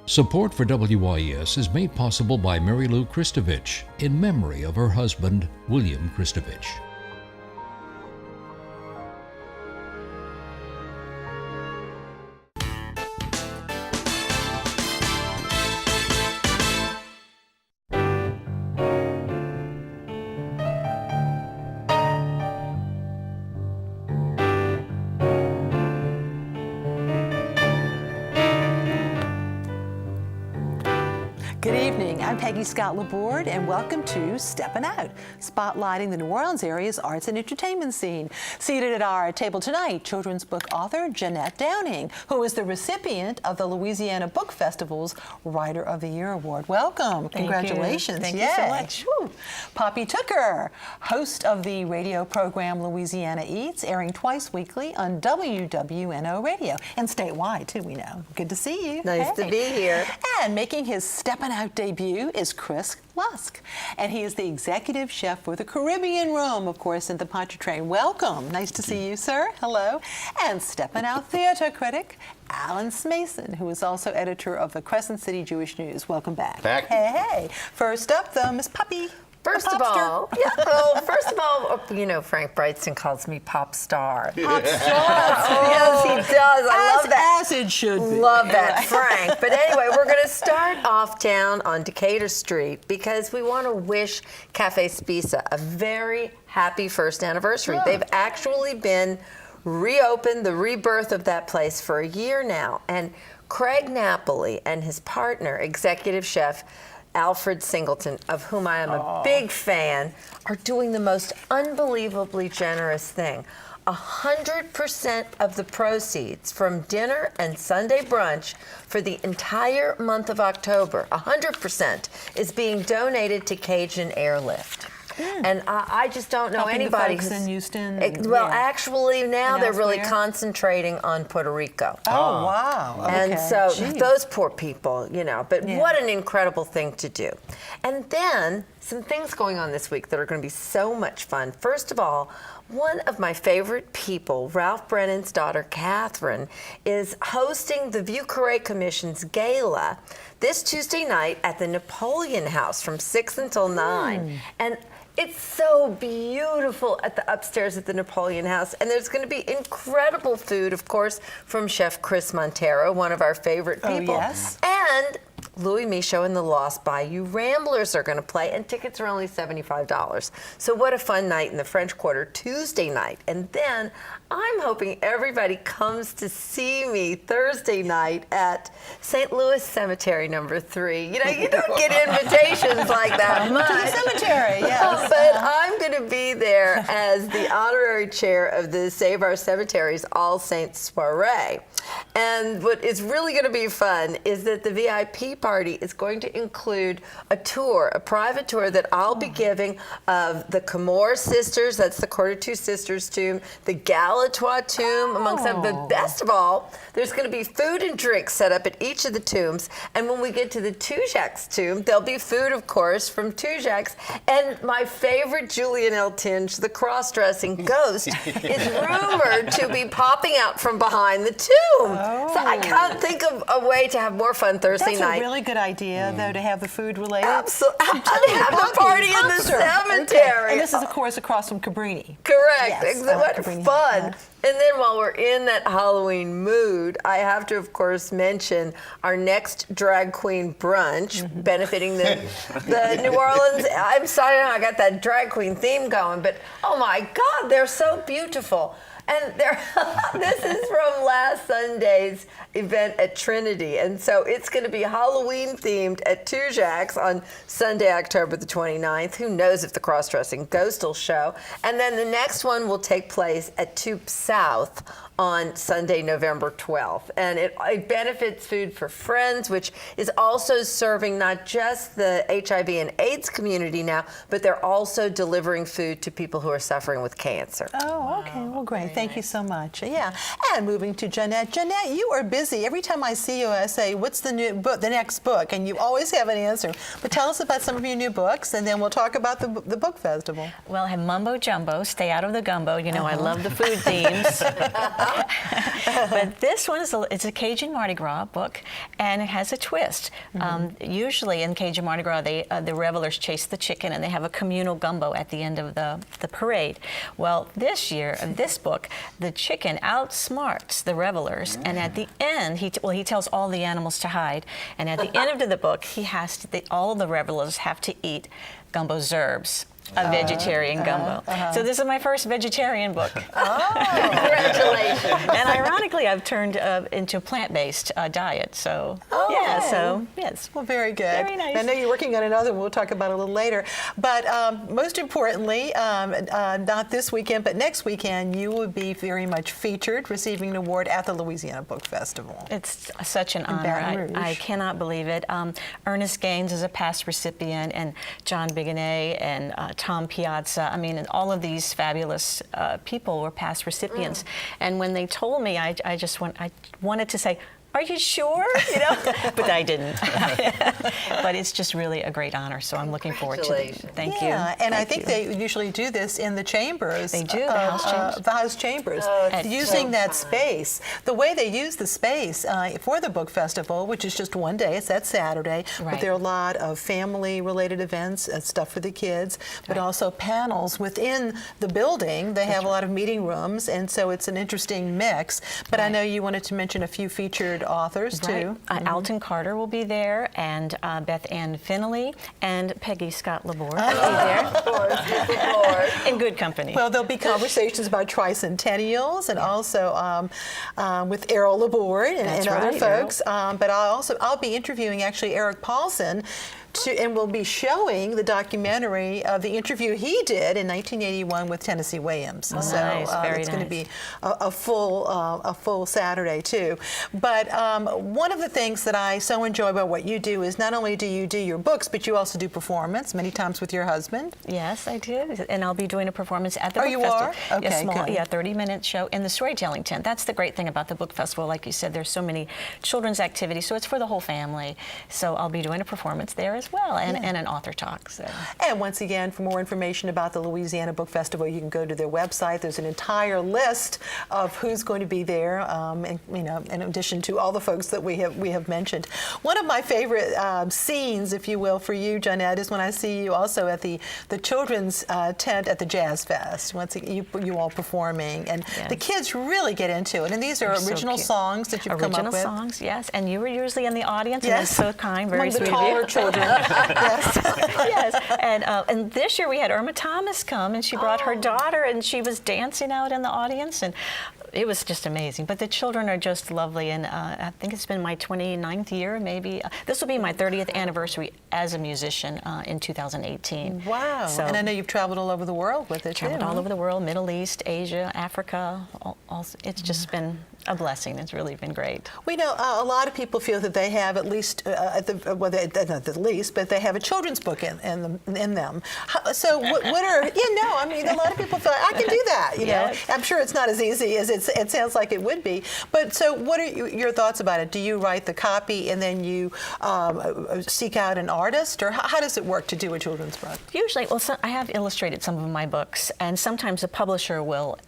Support for WYES is made possible by Mary Lou Kristovich in memory of her husband, William Kristovich. Good evening, I'm Peggy Scott Laborde, and welcome to Steppin Out, spotlighting the New Orleans area's arts and entertainment scene. Seated at our table tonight, children's book author Jeanette Downing, who is the recipient of the Louisiana Book Festival's Writer of the Year Award. Welcome. Congratulations. Thank you so much. Woo. Poppy Tooker, host of the radio program Louisiana Eats, airing twice weekly on WWNO Radio, and statewide, too, we know. Good to see you. Nice to be here. And making his Steppin Out debut is Chris Lusk, and he is the executive chef for the Caribbean Room, of course, in the Pontchartrain. Welcome. Nice to see you, sir. Hello. And Steppin Out theater critic Alan Smason, who is also editor of the Crescent City Jewish News. Welcome back. Hey. First up, though, Miss Puppy. First of all, you know, Frank Brightson calls me pop star. Pop star. Yes, he does. I love that. As it should be. Love that, Frank. But anyway, we're going to start off down on Decatur Street because we want to wish Cafe Spisa a very happy first anniversary. They've actually been reopened, the rebirth of that place for a year now. And Craig Napoli and his partner, executive chef Alfred Singleton, of whom I am a big fan, are doing the most unbelievably generous thing. 100% of the proceeds from dinner and Sunday brunch for the entire month of October, 100%, is being donated to Cajun Airlift. And I just don't know Helping anybody the folks in Houston. Actually, now And they're really elsewhere? concentrating on Puerto Rico. Oh, wow. And Okay. so Gee. those poor people, you know, but Yeah. what an incredible thing to do. And then some things going on this week that are going to be so much fun. First of all, one of my favorite people, Ralph Brennan's daughter, Catherine, is hosting the Vieux Carré Commission's gala this Tuesday night at the Napoleon House from 6 until 9. And it's so beautiful at the upstairs at the Napoleon House. And there's going to be incredible food, of course, from Chef Chris Montero, one of our favorite people. Oh, yes. And Louis Michaud and the Lost Bayou Ramblers are going to play, and tickets are only $75. So what a fun night in the French Quarter Tuesday night. And then I'm hoping everybody comes to see me Thursday night at St. Louis Cemetery number 3. You know, you don't get invitations like that much. To the cemetery, yes. But I'm going to be there as the honorary chair of the Save Our Cemeteries All Saints Soiree. And what is really going to be fun is that the VIP party is going to include a tour, a private tour that I'll be giving of the Camorra Sisters, that's the Quarter Two Sisters tomb, the Galatois tomb, amongst them. But best of all, there's going to be food and drinks set up at each of the tombs. And when we get to the Tujague's tomb, there'll be food, of course, from Tujague's. And my favorite Julian L. Tinge, the cross-dressing ghost, is rumored to be popping out from behind the tomb. So I can't think of a way to have more fun Thursday That's night. a really good idea, though, to have the food related. Absolutely. Have the party in the cemetery. And this is, of course, across from Cabrini. Correct. Yes, What Cabrini. fun. And then while we're in that Halloween mood, I have to, of course, mention our next drag queen brunch benefiting the New Orleans. I'm sorry I got that drag queen theme going, but oh my God, they're so beautiful. And this is from last Sunday's event at Trinity. And so it's going to be Halloween themed at Tujague's on Sunday, October the 29th. Who knows if the cross-dressing ghost will show. And then the next one will take place at Tube South on Sunday, November 12th. And it benefits Food for Friends, which is also serving not just the HIV and AIDS community now, but they're also delivering food to people who are suffering with cancer. Oh, okay. Well, great. Thank you so much. Yeah. And moving to Jeanette. Jeanette, you are busy busy. Every time I see you, I say, what's the new book, the next book? And you always have an answer. But tell us about some of your new books, and then we'll talk about the book festival. Well, I have Mumbo Jumbo, Stay Out of the Gumbo. You know, I love the food themes. But this one it's a Cajun Mardi Gras book, and it has a twist. Usually in Cajun Mardi Gras, the revelers chase the chicken, and they have a communal gumbo at the end of the parade. Well, this year, in this book, the chicken outsmarts the revelers, and at the end, he tells all the animals to hide, and at the end of the book, all the revelers have to eat gumbo zerbs. A vegetarian gumbo. So this is my first vegetarian book. Oh, congratulations. And ironically, I've turned into a plant-based diet. So, yeah, so, yes. Well, very good. Very nice. I know you're working on another one we'll talk about a little later. But most importantly, not this weekend, but next weekend, you will be very much featured, receiving an award at the Louisiana Book Festival. It's such an honor. I cannot believe it. Ernest Gaines is a past recipient, and John Bigonet, and Tom Piazza. I mean, all of these fabulous people were past recipients. And when they told me, I wanted to say, are you sure? You know, but I didn't. But it's just really a great honor, so I'm looking forward to it. Thank you. And I think they usually do this in the chambers. They do, the House Chambers. The House Chambers, using that space. The way they use the space for the book festival, which is just one day, it's that Saturday, but there are a lot of family-related events, stuff for the kids, but also panels within the building. They have a lot of meeting rooms, and so it's an interesting mix. But I know you wanted to mention a few featured authors too. Alton Carter will be there, and Beth Ann Finley, and Peggy Scott Laborde will be there. Of course, in good company. Well, there'll be conversations about tricentennials, and also with Errol Laborde and other folks. But I'll be interviewing actually Eric Paulson. And we'll be showing the documentary of the interview he did in 1981 with Tennessee Williams. Oh, so it's going to be a full Saturday too. But one of the things that I so enjoy about what you do is not only do you do your books, but you also do performance many times with your husband. Yes, I do, and I'll be doing a performance at the book you festival. are? Okay, small, good. 30-minute show in the storytelling tent. That's the great thing about the book festival. Like you said, there's so many children's activities, so it's for the whole family. So I'll be doing a performance there as well, and an author talk. So. And once again, for more information about the Louisiana Book Festival, you can go to their website. There's an entire list of who's going to be there, and, in addition to all the folks that we have mentioned. One of my favorite scenes, if you will, for you, Jeanette, is when I see you also at the children's tent at the Jazz Fest. Once you all performing, and the kids really get into it. And these are original songs that you've come up with. Original songs, yes. And you were usually in the audience, and that's so kind, very sweet of you. Among the taller children. Yes. Yes. And this year we had Irma Thomas come, and she brought her daughter, and she was dancing out in the audience, and it was just amazing. But the children are just lovely, and I think it's been my 29th year, maybe. This will be my 30th anniversary as a musician in 2018. Wow. So, and I know you've traveled all over the world with it, Traveled all over the world, Middle East, Asia, Africa. It's just been a blessing. It's really been great. We know a lot of people feel that they have at least, not the least, but they have a children's book in them. So what are, a lot of people feel like, I can do that, you know. I'm sure it's not as easy as it sounds like it would be. But so what are your thoughts about it? Do you write the copy and then you seek out an artist, or how does it work to do a children's book? Usually, I have illustrated some of my books, and sometimes a publisher will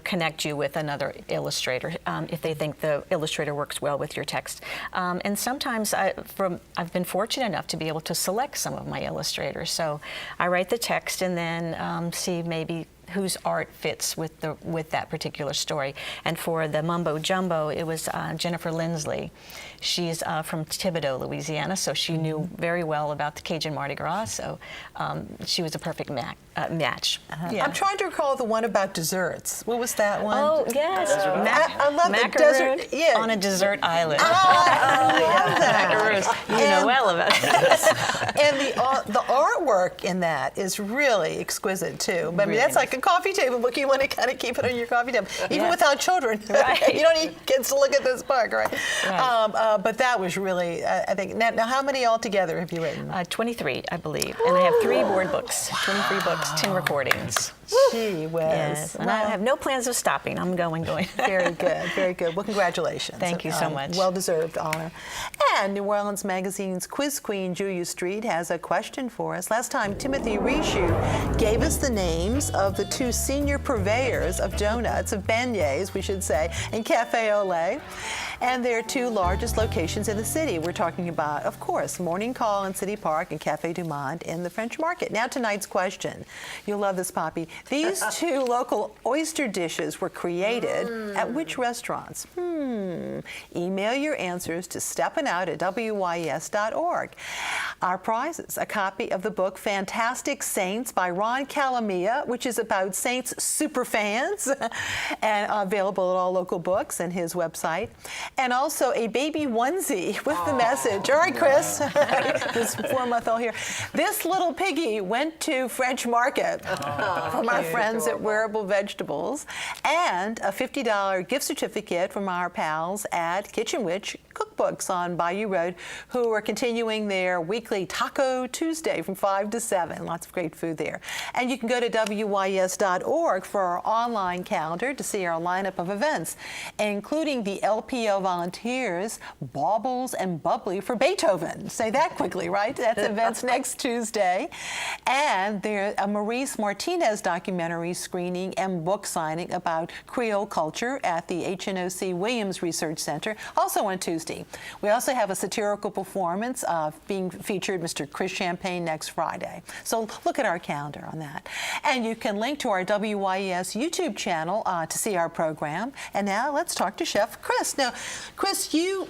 connect you with another illustrator if they think the illustrator works well with your text. And sometimes I've been fortunate enough to be able to select some of my illustrators. So I write the text and then see maybe whose art fits with that particular story. And for the Mumbo Jumbo, it was Jennifer Lindsley. She's from Thibodaux, Louisiana, so she knew very well about the Cajun Mardi Gras, so she was a perfect match. Yeah. I'm trying to recall the one about desserts. What was that one? Oh, yes. I love Macaroon the desert. on a desert island. I love that. You know well about that. And the artwork in that is really exquisite, too. I mean, that's like a coffee table book. You want to kind of keep it on your coffee table, even without children. Right. You don't need kids to look at this book, right? But that was really, I think, now how many altogether have you written? 23, I believe. And I have 3 board books, 23 books, 10 recordings. Gee whiz. Yes, and I have no plans of stopping. I'm going. Very good, very good. Well, congratulations. Thank you so much. Well-deserved honor. And New Orleans Magazine's quiz queen, Julia Street, has a question for us. Last time, Timothy Rishu gave us the names of the two senior purveyors of donuts, of beignets, we should say, in Cafe Olé, and their two largest locations in the city. We're talking about, of course, Morning Call in City Park and Café du Monde in the French Market. Now, tonight's question. You'll love this, Poppy. These two local oyster dishes were created at which restaurants? Email your answers to steppinout@wys.org. Our prizes, a copy of the book Fantastic Saints by Ron Calamia, which is about Saints superfans, and available at all local books and his website. And also a baby onesie with the message. All right, Chris, this 4-month-old here. This little piggy went to French Market from our friends at Wearable Vegetables, and a $50 gift certificate from our pals at Kitchen Witch Cookbooks on Bayou Road, who are continuing their weekly Taco Tuesday from 5 to 7. Lots of great food there. And you can go to WYS.org for our online calendar to see our lineup of events, including the LPO Volunteers Baubles and Bubbly for Beethoven. Say that quickly, right? That's events next Tuesday. And there's a Maurice Martinez documentary screening and book signing about Creole culture at the HNOC Williams Research Center, also on Tuesday. We also have a satirical performance being featured Mr. Chris Champagne next Friday. So look at our calendar on that. And you can link to our WYES YouTube channel to see our program. And now let's talk to Chef Chris. Now, Chris, you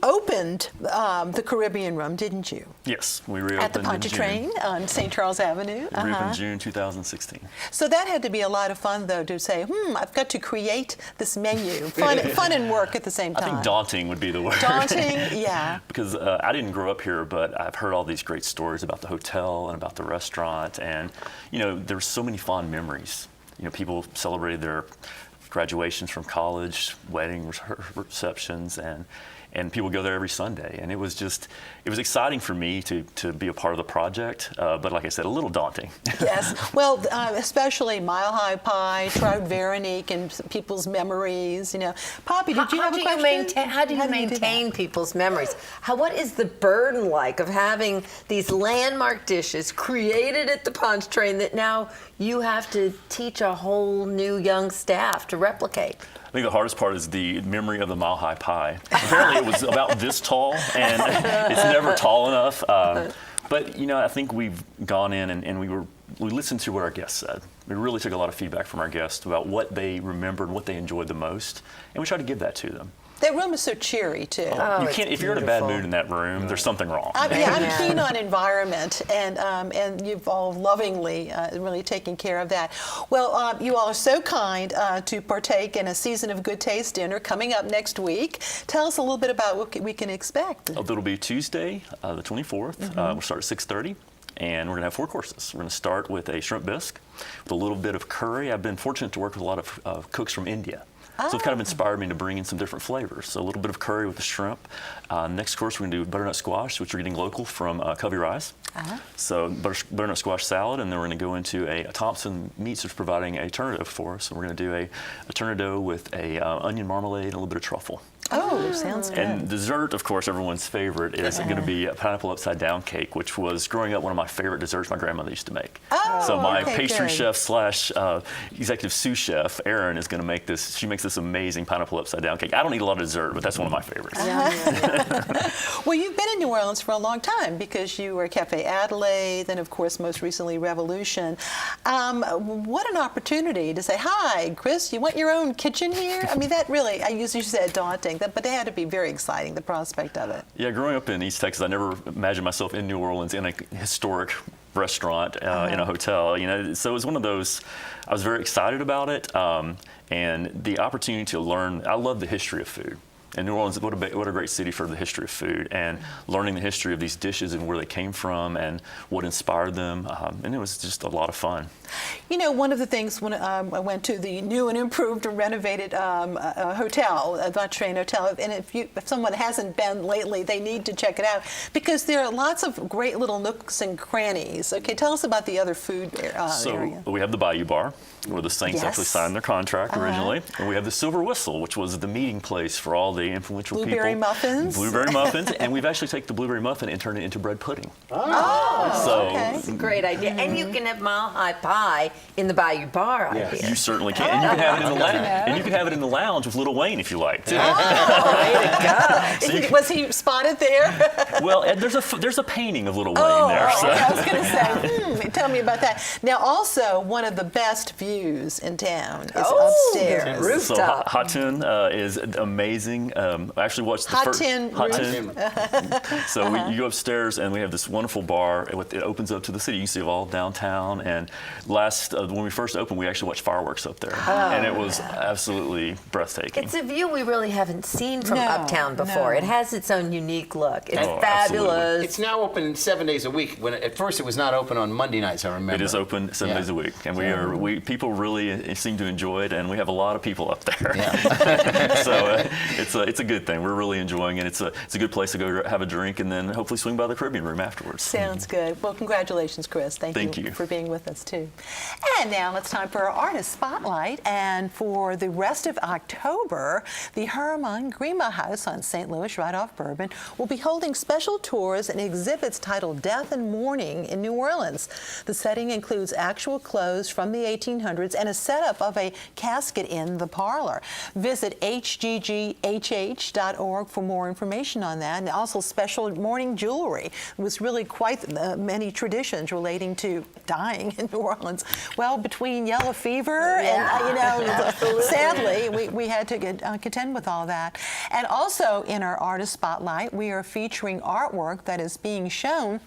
opened the Caribbean Room, didn't you? Yes, we reopened at the Pontchartrain on St. Charles Avenue. We reopened June 2016. So that had to be a lot of fun, though, to say, I've got to create this menu. Fun and work at the same time. I think daunting would be the word. Daunting, yeah. Because I didn't grow up here, but I've heard all these great stories about the hotel and about the restaurant, and there's so many fond memories. People celebrated their graduations from college, wedding receptions, and people go there every Sunday. And it was exciting for me to be a part of the project, but like I said, a little daunting. Yes, well, especially Mile High Pie, Trout Veronique, and people's memories. Poppy, did you have a question? How do you maintain people's memories? What is the burden like of having these landmark dishes created at the Pontchartrain that now you have to teach a whole new young staff to replicate? I think the hardest part is the memory of the Mile High Pie. Apparently it was about this tall, and it's never tall enough. But I think we've gone in and we listened to what our guests said. We really took a lot of feedback from our guests about what they remembered, what they enjoyed the most, and we tried to give that to them. That room is so cheery, too. Oh, you can't, if you're in a bad mood in that room, there's something wrong. I'm keen on environment, and you've all lovingly really taken care of that. Well, you all are so kind to partake in a Season of Good Taste dinner coming up next week. Tell us a little bit about what we can expect. It'll be Tuesday, the 24th. We'll start at 6:30. And we're going to have 4 courses. We're going to start with a shrimp bisque with a little bit of curry. I've been fortunate to work with a lot of cooks from India. So it's kind of inspired me to bring in some different flavors. So a little bit of curry with the shrimp. Next course, we're going to do butternut squash, which we're getting local from Covey Rise. So butternut squash salad, and then we're going to go into a Thompson Meats is providing a turnitin for us. So we're going to do a turnitin with a onion marmalade and a little bit of truffle. Oh, sounds good. And dessert, of course, everyone's favorite is going to be a pineapple upside down cake, which was growing up one of my favorite desserts my grandmother used to make. So my pastry chef / executive sous chef, Erin, is going to make this. She makes this amazing pineapple upside down cake. I don't eat a lot of dessert, but that's one of my favorites. Well, you've been in New Orleans for a long time because you were at Cafe Adelaide, and of course, most recently, Revolution. What an opportunity to say, hi, Chris, you want your own kitchen here? I mean, that really, I usually said daunting, but it had to be very exciting, the prospect of it. Yeah, growing up in East Texas, I never imagined myself in New Orleans in a historic restaurant in a hotel. So it was one of those. I was very excited about it, and the opportunity to learn. I love the history of food. And New Orleans, what a great city for the history of food, and learning the history of these dishes and where they came from and what inspired them. And it was just a lot of fun. You know, one of the things when I went to the new and improved and renovated hotel, the Pontchartrain Hotel, and if someone hasn't been lately, they need to check it out because there are lots of great little nooks and crannies. Okay, tell us about the other food area. So we have the Bayou Bar, where the Saints actually signed their contract originally. And we have the Silver Whistle, which was the meeting place for all the influential Blueberry people. muffins. Blueberry muffins. And we've actually taken the blueberry muffin and turned it into bread pudding. Okay. That's a great idea. And you can have Mile High Pie in the Bayou Bar, I hear. You certainly can. And you can have it in the lounge. And you can have it in the lounge with Lil Wayne if you like. Too. Way to go. Was he spotted there? Well, there's a painting of Lil Wayne there. So. I was going to say, tell me about that. Now, also, one of the best views in town is upstairs. Rooftop. So Hot Tin is amazing. I actually watched the first Hot Tin. So you go upstairs and we have this wonderful bar. It opens up to the city. You can see it all downtown. And when we first opened, we actually watched fireworks up there, and it was absolutely breathtaking. It's a view we really haven't seen from uptown before. It has its own unique look. It's fabulous. Absolutely. It's now open 7 days a week. When at first it was not open on Monday nights, I remember. It is open 7 days a week, and people really seem to enjoy it, and we have a lot of people up there. Yeah. So it's a good thing. We're really enjoying it. It's a good place to go have a drink, and then hopefully swing by the Caribbean Room afterwards. Sounds good. Well, congratulations, Chris. Thank you for being with us too. And now it's time for our artist spotlight. And for the rest of October, the Herman Grima House on St. Louis, right off Bourbon, will be holding special tours and exhibits titled Death and Mourning in New Orleans. The setting includes actual clothes from the 1800s and a setup of a casket in the parlor. Visit hggh.org for more information on that, and also special mourning jewelry. It was really quite many traditions relating to dying in New Orleans. Well, between yellow fever and, sadly, we had to contend with all that. And also in our artist spotlight, we are featuring artwork that is being shown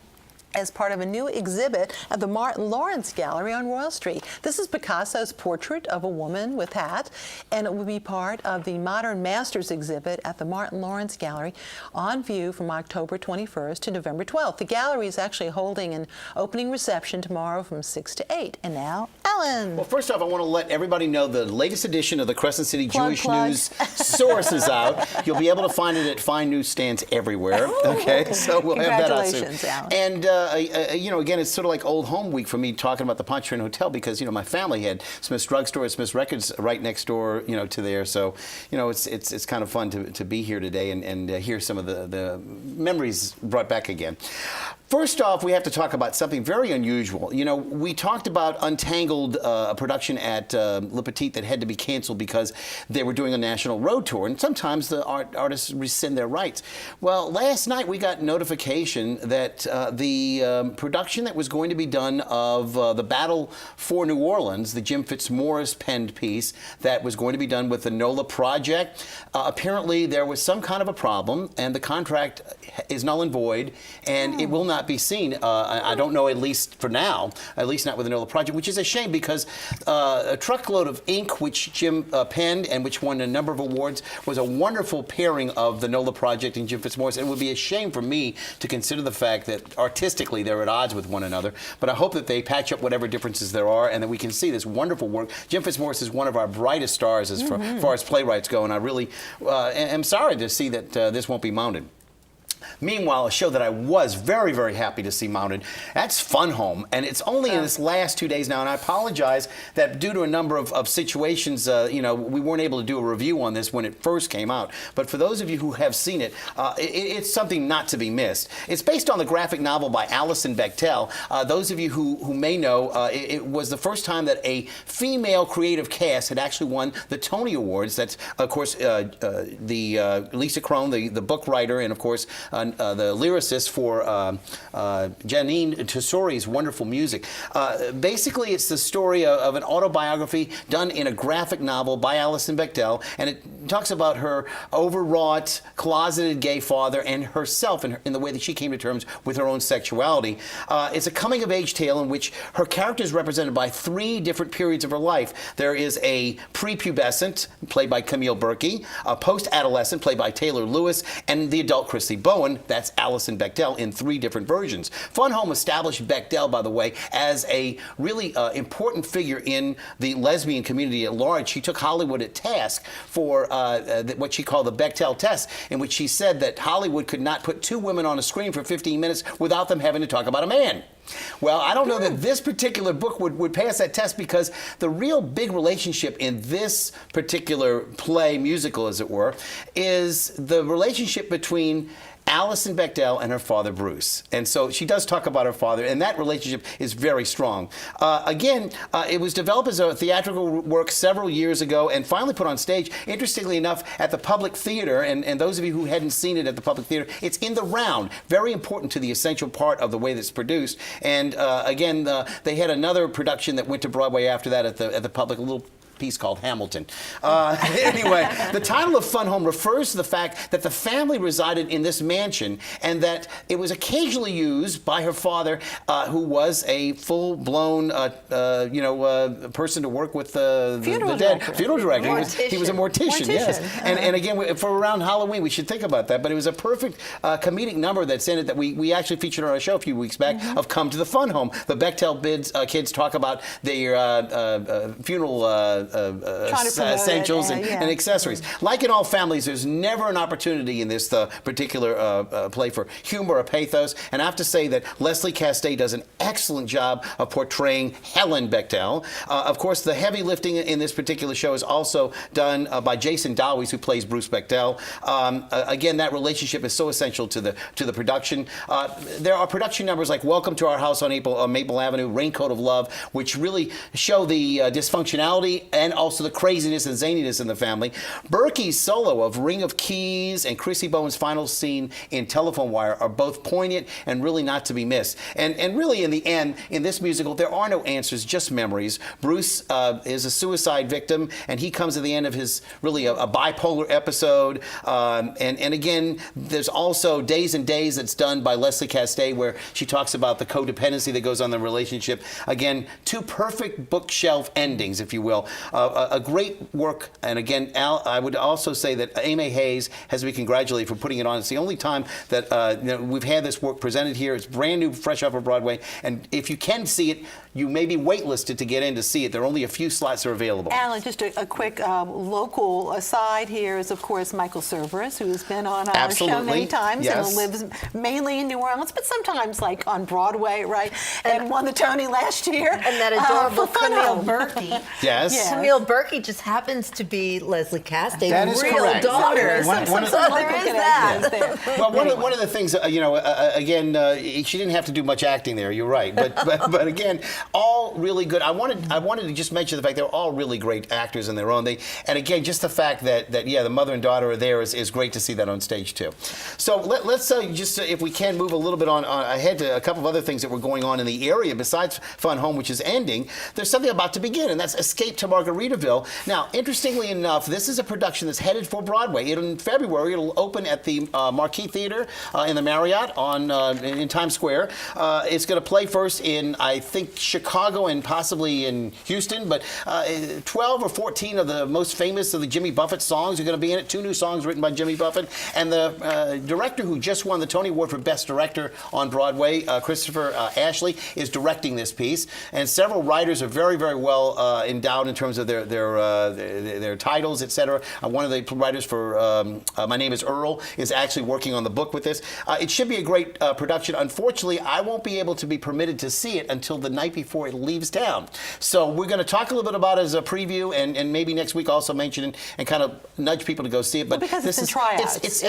as part of a new exhibit at the Martin Lawrence Gallery on Royal Street. This is Picasso's portrait of a woman with hat, and it will be part of the Modern Masters exhibit at the Martin Lawrence Gallery on view from October 21st to November 12th. The gallery is actually holding an opening reception tomorrow from 6 to 8. And now, Ellen. Well, first off, I want to let everybody know the latest edition of the Crescent City Jewish News source is out. You'll be able to find it at fine newsstands everywhere. Okay, so we'll have that out soon. Congratulations, Alan. And again, it's sort of like old home week for me talking about the Pontchartrain Hotel because, my family had Smith's Drugstore and Smith's Records right next door, to there. So, it's kind of fun to be here today and hear some of the memories brought back again. First off, we have to talk about something very unusual. We talked about Untangled, a production at Le Petit that had to be canceled because they were doing a national road tour, and sometimes the artists rescind their rights. Well, last night we got notification that the production that was going to be done of The Battle for New Orleans, the Jim Fitzmaurice penned piece that was going to be done with the NOLA project, apparently there was some kind of a problem, and the contract is null and void, and it will not be seen. I don't know, at least for now, at least not with the NOLA project, which is a shame because A Truckload of Ink, which Jim penned and which won a number of awards, was a wonderful pairing of the NOLA project and Jim Fitzmaurice. And it would be a shame for me to consider the fact that artistically they're at odds with one another. But I hope that they patch up whatever differences there are and that we can see this wonderful work. Jim Fitzmaurice is one of our brightest stars as far as playwrights go, and I really am sorry to see that this won't be mounted. Meanwhile, a show that I was very, very happy to see mounted, that's Fun Home. And it's only in its last 2 days now. And I apologize that due to a number of situations, we weren't able to do a review on this when it first came out. But for those of you who have seen it, it's something not to be missed. It's based on the graphic novel by Alison Bechtel. Those of you who may know, it was the first time that a female creative cast had actually won the Tony Awards. That's, of course, Lisa Crone, the book writer, and, of course, the lyricist for Janine Tesori's wonderful music. Basically, it's the story of an autobiography done in a graphic novel by Alison Bechtel, and it talks about her overwrought, closeted gay father and herself in the way that she came to terms with her own sexuality. It's a coming-of-age tale in which her character is represented by 3 different periods of her life. There is a prepubescent, played by Camille Berkey, a post-adolescent, played by Taylor Lewis, and the adult Christy Bowen, that's Alison Bechdel, in 3 different versions. Fun Home established Bechdel, by the way, as a really important figure in the lesbian community at large. She took Hollywood at task for what she called the Bechdel test, in which she said that Hollywood could not put 2 women on a screen for 15 minutes without them having to talk about a man. Well, I don't know that this particular book would pass that test, because the real big relationship in this particular play, musical as it were, is the relationship between Alison Bechdel and her father, Bruce. And so she does talk about her father, and that relationship is very strong. It was developed as a theatrical work several years ago and finally put on stage, interestingly enough, at the Public Theater. And those of you who hadn't seen it at the Public Theater, it's in the round. Very important to the essential part of the way that's produced. And they had another production that went to Broadway after that at the Public, a little piece called Hamilton. Anyway, the title of Fun Home refers to the fact that the family resided in this mansion and that it was occasionally used by her father, who was a full-blown, person to work with the dead. Funeral director. He was a mortician, yes. And again, for around Halloween, we should think about that. But it was a perfect comedic number that's in it that we actually featured on our show a few weeks back, of Come to the Fun Home. The Bechdel kids talk about their funeral essentials and accessories. Like in all families, there's never an opportunity in this particular play for humor or pathos. And I have to say that Leslie Castell does an excellent job of portraying Helen Bechdel. Of course, the heavy lifting in this particular show is also done by Jason Dowies, who plays Bruce Bechdel. Again, that relationship is so essential to the production. There are production numbers like Welcome to Our House on Maple Avenue, Raincoat of Love, which really show the dysfunctionality and also the craziness and zaniness in the family. Berkey's solo of Ring of Keys and Chrissy Bowen's final scene in Telephone Wire are both poignant and really not to be missed. And really, in the end, in this musical, there are no answers, just memories. Bruce is a suicide victim, and he comes at the end of his really a bipolar episode. And again, there's also Days and Days that's done by Leslie Castell, where she talks about the codependency that goes on in the relationship. Again, 2 perfect bookshelf endings, if you will. A great work, and again, I would also say that Amy Hayes has to be congratulated for putting it on. It's the only time that we've had this work presented here. It's brand new, fresh off of Broadway, and if you can see it, you may be waitlisted to get in to see it. There are only a few slots are available. Alan, just a quick local aside here is, of course, Michael Cerveris, who has been on our show many times and lives mainly in New Orleans, but sometimes like on Broadway, right? And won the Tony last year. And that adorable Camille Berkey. Yes. Camille Berkey just happens to be Leslie Castaig's real correct. daughter. There is that. Well, one of the things, again, she didn't have to do much acting there. You're right, but again, all really good. I wanted to just mention the fact they're all really great actors in their own. And again, just the fact that the mother and daughter are there is great to see that on stage too. So let's just if we can move a little bit on ahead to a couple of other things that were going on in the area besides Fun Home, which is ending. There's something about to begin, and that's Escape to Margaritaville. Now, interestingly enough, this is a production that's headed for Broadway. In February, it'll open at the Marquis Theater in the Marriott in Times Square. It's going to play first in, I think, Chicago and possibly in Houston, but 12 or 14 of the most famous of the Jimmy Buffett songs are going to be in it. 2 new songs written by Jimmy Buffett. And the director who just won the Tony Award for Best Director on Broadway, Christopher Ashley, is directing this piece. And several writers are very, very well endowed in terms of their titles, etc. One of the writers for My Name is Earl is actually working on the book with this. It should be a great production. Unfortunately, I won't be able to be permitted to see it until the night before it leaves town. So we're going to talk a little bit about it as a preview, and maybe next week also mention it and kind of nudge people to go see it. But because this it's in tryouts. It's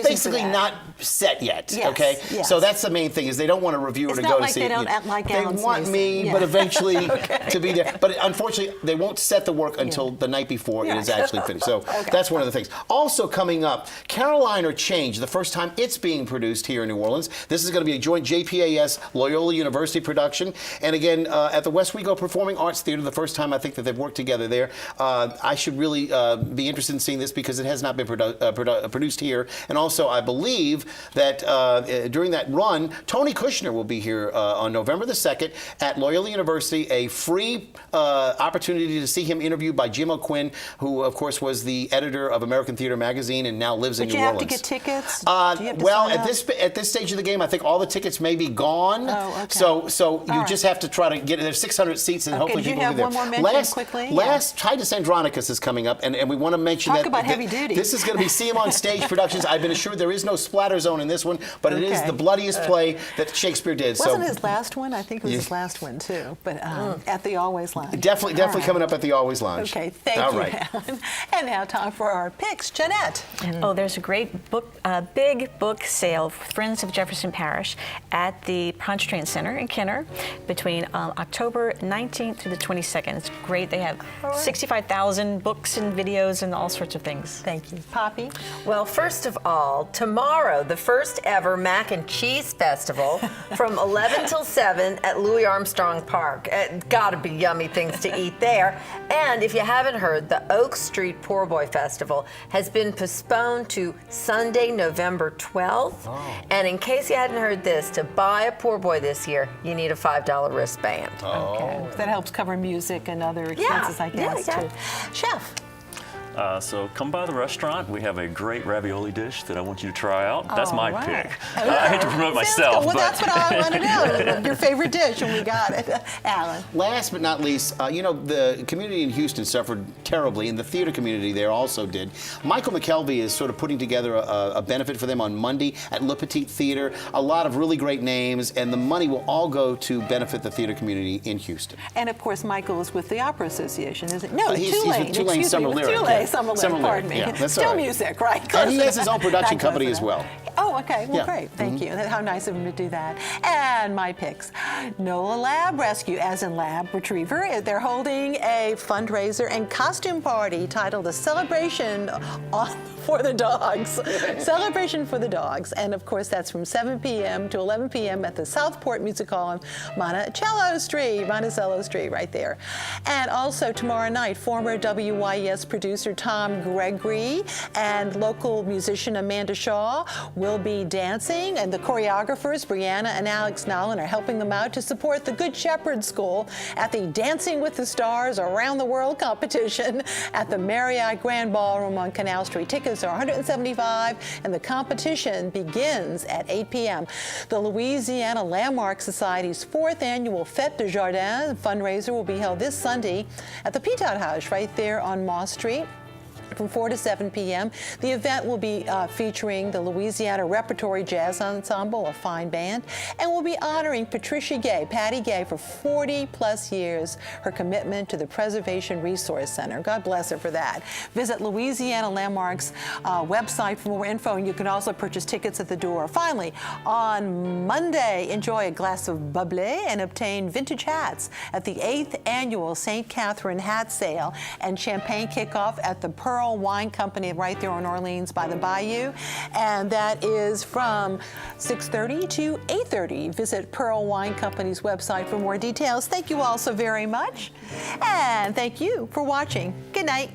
basically not set yet. Yes, okay, yes. So that's the main thing, is they don't want a reviewer to go to see it. They don't like They Alan's want music. me, but eventually to be there. But unfortunately, they won't set the work until the night before it is actually finished. So that's one of the things. Also coming up, Caroline or Change, the first time it's being produced here in New Orleans. This is going to be a joint JPAS Loyola University production. And again, at the West Wego Performing Arts Theater, the first time I think that they've worked together there. I should really be interested in seeing this because it has not been produced here. And also, I believe that during that run, Tony Kushner will be here on November the 2nd at Loyola University, a free opportunity to see him interviewed by Jim O'Quinn, who, of course, was the editor of American Theater Magazine and now lives in New Orleans. But you have to get tickets? Well, at this stage of the game, I think all the tickets may be gone. Oh, okay. So you just have to try to get it. There's 600 seats, and hopefully people will be there. Do you have one more mention quickly? Titus Andronicus is coming up, and we want to mention Talk about heavy duty. This is going to be See 'em on Stage Productions. I've been assured there is no splatter zone in this one, but it is the bloodiest play that Shakespeare did. Wasn't his last one? I think it was his last one too. But at the Always Lounge. Definitely coming up at the Always Lounge. Okay, thank you, Alan. And now time for our picks. Jeanette. Oh, there's a great book, big book sale, Friends of Jefferson Parish, at the Pontchartrain Center in Kenner between October 19th through the 22nd. It's great. They have 65,000 books and videos and all sorts of things. Thank you. Poppy? Well, first of all, tomorrow, the first ever Mac and Cheese Festival from 11 till 7 at Louis Armstrong Park. Gotta be yummy things to eat there. And if you haven't heard, the Oak Street Poor Boy Festival has been postponed to Sunday, November 12th. Oh. And in case you hadn't heard this, to buy a Poor Boy this year, you need a $5 wristband. Oh. Okay. That helps cover music and other expenses, I guess, too. Chef? So come by the restaurant. We have a great ravioli dish that I want you to try out. That's my pick. Okay. I hate to promote myself. Well, that's what I want to know. Your favorite dish, and we got it. Alan. Last but not least, the community in Houston suffered terribly, and the theater community there also did. Michael McKelvey is sort of putting together a benefit for them on Monday at Le Petit Theater. A lot of really great names, and the money will all go to benefit the theater community in Houston. And of course, Michael is with the Opera Association, isn't he? No, he's with Tulane Summer Lyric. Summer Lyric, pardon me. Yeah, Still right. music, right? And he has his own production company as well. Oh, okay. Well, great. Thank you. How nice of him to do that. And my picks. NOLA Lab Rescue, as in Lab Retriever. They're holding a fundraiser and costume party titled A Celebration for the Dogs. Celebration for the Dogs. And of course, that's from 7 p.m. to 11 p.m. at the Southport Music Hall on Monticello Street, right there. And also tomorrow night, former WYES producer Tom Gregory and local musician Amanda Shaw will be dancing, and the choreographers Brianna and Alex Nolan are helping them out to support the Good Shepherd School at the Dancing with the Stars Around the World competition at the Marriott Grand Ballroom on Canal Street. Tickets are $175, and the competition begins at 8 p.m. The Louisiana Landmark Society's 4th annual Fête de Jardin fundraiser will be held this Sunday at the Pitot House right there on Moss Street, from 4 to 7 p.m. The event will be featuring the Louisiana Repertory Jazz Ensemble, a fine band, and will be honoring Patricia Gay, Patty Gay, for 40-plus years, her commitment to the Preservation Resource Center. God bless her for that. Visit Louisiana Landmark's website for more info, and you can also purchase tickets at the door. Finally, on Monday, enjoy a glass of bubbly and obtain vintage hats at the 8th annual St. Catherine Hat Sale and Champagne Kickoff at the Pearl Wine Company right there on Orleans by the Bayou, and that is from 6:30 to 8:30. Visit Pearl Wine Company's website for more details. Thank you all so very much, and thank you for watching. Good night.